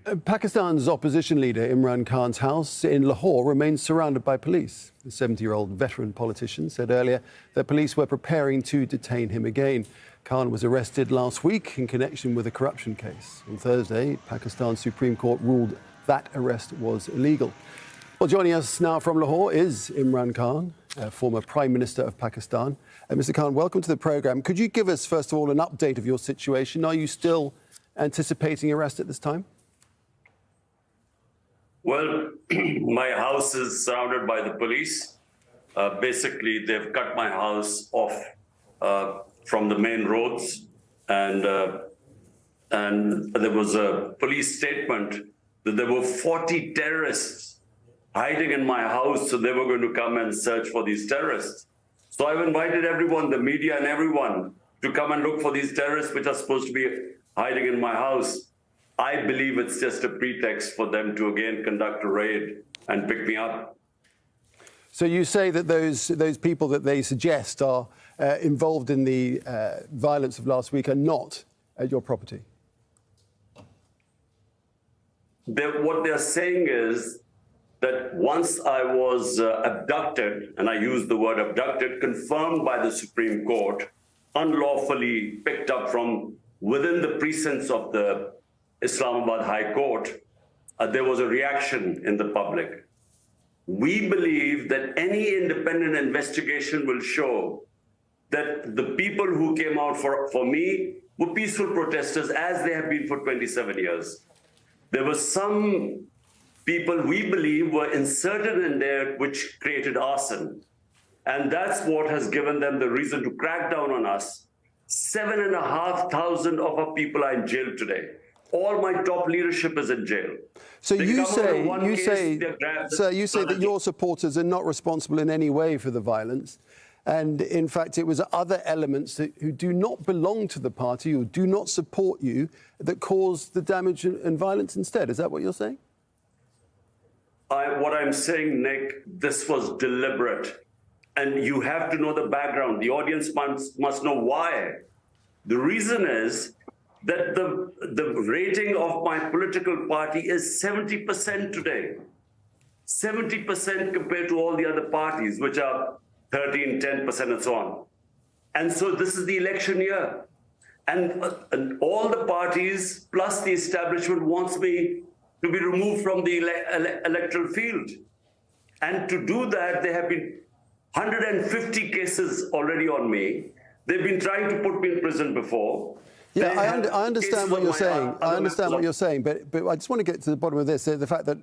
Pakistan's opposition leader Imran Khan's house in Lahore remains surrounded by police. The 70-year-old veteran politician said earlier that police were preparing to detain him again. Khan was arrested last week in connection with a corruption case. On Thursday, Pakistan's Supreme Court ruled that arrest was illegal. Well, joining us now from Lahore is Imran Khan, former Prime Minister of Pakistan. Mr. Khan, welcome to the programme. Could you give us, first of all, an update of your situation? Are you still anticipating arrest at this time? Well, my house is surrounded by the police. Basically, they've cut my house off from the main roads, and there was a police statement that there were 40 terrorists hiding in my house, so they were going to come and search for these terrorists. So I've invited everyone, the media and everyone, to come and look for these terrorists which are supposed to be hiding in my house. I believe it's just a pretext for them to again conduct a raid and pick me up. So you say that those people that they suggest are involved in the violence of last week are not at your property? What they're saying is that once I was abducted, and I use the word abducted, confirmed by the Supreme Court, unlawfully picked up from within the precincts of the Islamabad High Court, there was a reaction in the public. We believe that any independent investigation will show that the people who came out for me were peaceful protesters, as they have been for 27 years. There were some people we believe were inserted in there which created arson. And that's what has given them the reason to crack down on us. 7,500 of our people are in jail today. All my top leadership is in jail. So you say that your supporters are not responsible in any way for the violence. And in fact, it was other elements who do not belong to the party or do not support you that caused the damage and violence instead. Is that what you're saying? What I'm saying, Nick, this was deliberate. And you have to know the background. The audience must know why. The reason is that the rating of my political party is 70% today. 70% compared to all the other parties, which are 13, 10% and so on. And so this is the election year. And all the parties plus the establishment wants me to be removed from the electoral field. And to do that, there have been 150 cases already on me. They've been trying to put me in prison before. Yeah, I understand what you're saying. I understand what you're saying, but I just want to get to the bottom of this. The fact that,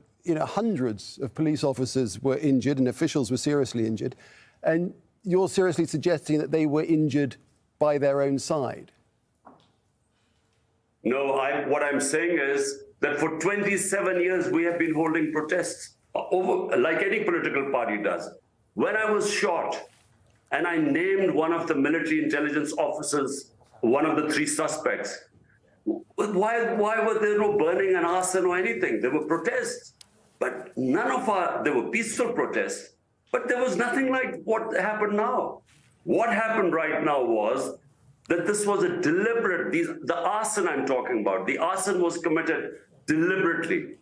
hundreds of police officers were injured and officials were seriously injured, and you're seriously suggesting that they were injured by their own side. No, what I'm saying is that for 27 years we have been holding protests over, like any political party does. When I was shot and I named one of the military intelligence officers one of the three suspects, why were there no burning and arson or anything? There were protests, but there were peaceful protests, but there was nothing like what happened now. What happened right now was that this was a deliberate, the arson I'm talking about, the arson was committed deliberately.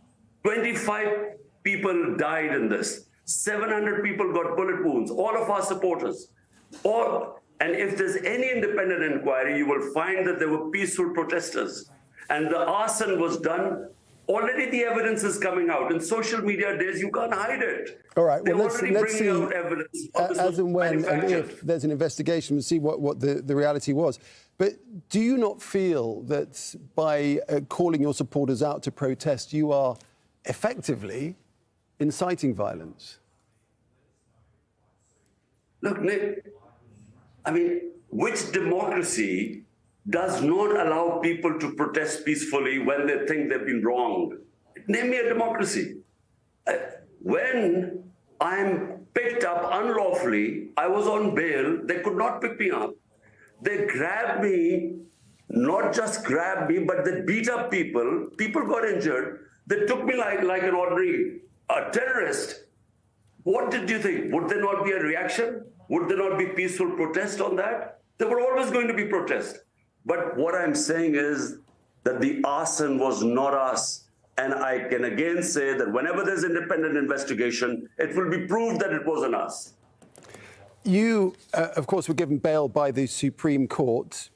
25 people died in this. 700 people got bullet wounds, all of our supporters. And if there's any independent inquiry, you will find that there were peaceful protesters. And the arson was done. Already the evidence is coming out. In social media days, you can't hide it. All right, well, let's see, out evidence as and when and if there's an investigation, we'll see what the reality was. But do you not feel that by calling your supporters out to protest, you are effectively inciting violence? Look, Nick, I mean, which democracy does not allow people to protest peacefully when they think they've been wronged? Name me a democracy. When I'm picked up unlawfully, I was on bail, they could not pick me up. They grabbed me, not just grabbed me, but they beat up people. People got injured. They took me like an ordinary terrorist. What did you think? Would there not be a reaction? Would there not be peaceful protest on that? There were always going to be protests. But what I'm saying is that the arson was not us. And I can again say that whenever there's independent investigation, it will be proved that it wasn't us. You, of course, were given bail by the Supreme Court.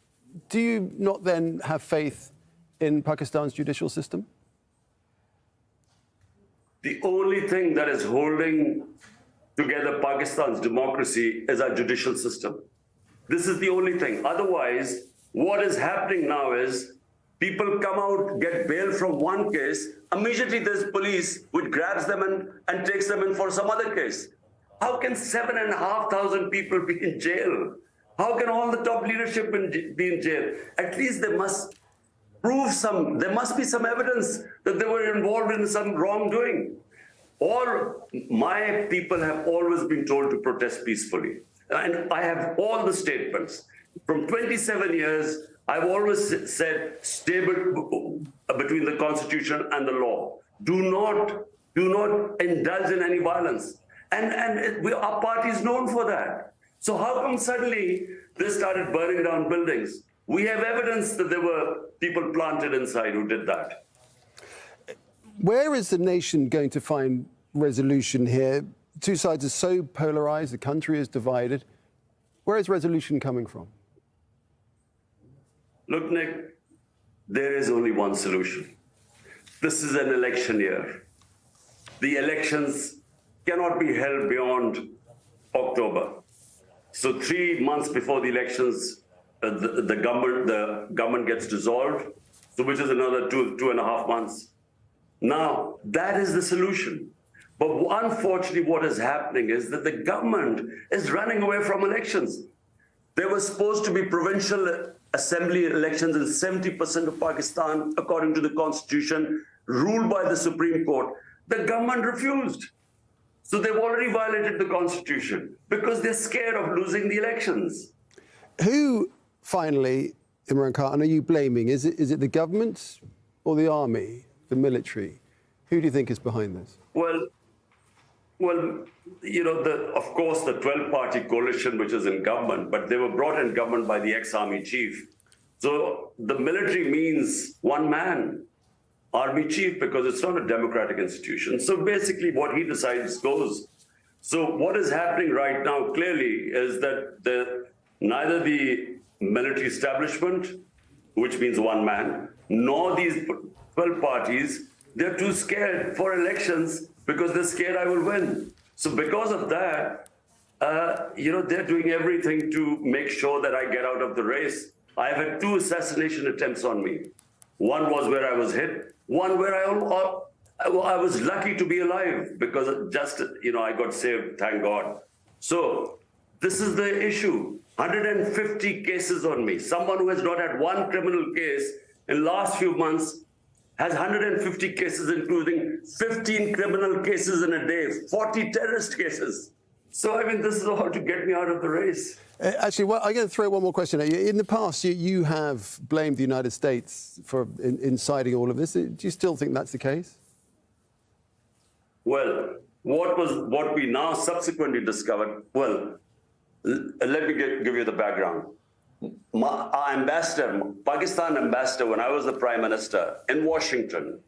Do you not then have faith in Pakistan's judicial system? The only thing that is holding together Pakistan's democracy is our judicial system. This is the only thing. Otherwise, what is happening now is people come out, get bail from one case, immediately there's police which grabs them and takes them in for some other case. How can 7,500 people be in jail? How can all the top leadership be in jail? At least they must prove there must be some evidence that they were involved in some wrongdoing. All my people have always been told to protest peacefully. And I have all the statements. From 27 years, I've always said, stay between the Constitution and the law. Do not indulge in any violence. And our party is known for that. So how come suddenly they started burning down buildings? We have evidence that there were people planted inside who did that. Where is the nation going to find resolution here? Two sides are so polarized, the country is divided. Where is resolution coming from? Look, Nick, there is only one solution. This is an election year. The elections cannot be held beyond October. So 3 months before the elections, the government gets dissolved, so which is another 2.5 months. Now, that is the solution. But unfortunately, what is happening is that the government is running away from elections. There were supposed to be provincial assembly elections in 70% of Pakistan, according to the constitution, ruled by the Supreme Court. The government refused. So they've already violated the constitution because they're scared of losing the elections. Who, finally, Imran Khan, are you blaming? Is it the government or the army, the military? Who do you think is behind this? Well, you know, of course, the 12-party coalition, which is in government, but they were brought in government by the ex-army chief. So the military means one man, army chief, because it's not a democratic institution. So basically what he decides goes. So what is happening right now clearly is that neither the military establishment, which means one man, nor these 12 parties, they're too scared for elections because they're scared I will win. So because of that, you know, they're doing everything to make sure that I get out of the race. I've had 2 assassination attempts on me. One was where I was hit, one where I was lucky to be alive because just, you know, I got saved, thank God. So this is the issue. 150 cases on me. Someone who has not had one criminal case in the last few months has 150 cases, including 15 criminal cases in a day, 40 terrorist cases. So, I mean, this is all to get me out of the race. Actually, well, I'm going to throw one more question at you. In the past, you have blamed the United States for inciting all of this. Do you still think that's the case? Well, what we now subsequently discovered, well, let me give you the background. Our ambassador, Pakistan ambassador, when I was the prime minister in Washington,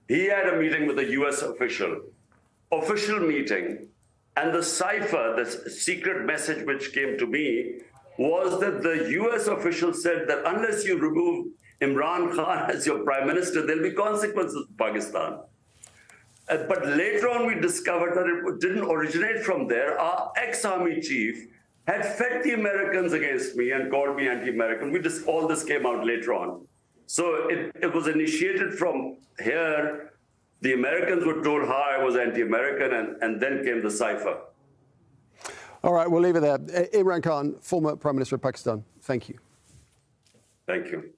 he had a meeting with a US official meeting, and the cipher, the secret message which came to me was that the US official said that unless you remove Imran Khan as your prime minister, there'll be consequences for Pakistan. But later on, we discovered that it didn't originate from there. Our ex-army chief had fed the Americans against me and called me anti-American. All this came out later on. So it was initiated from here. The Americans were told how I was anti-American, and then came the cipher. All right, we'll leave it there. Imran Khan, former Prime Minister of Pakistan, thank you. Thank you.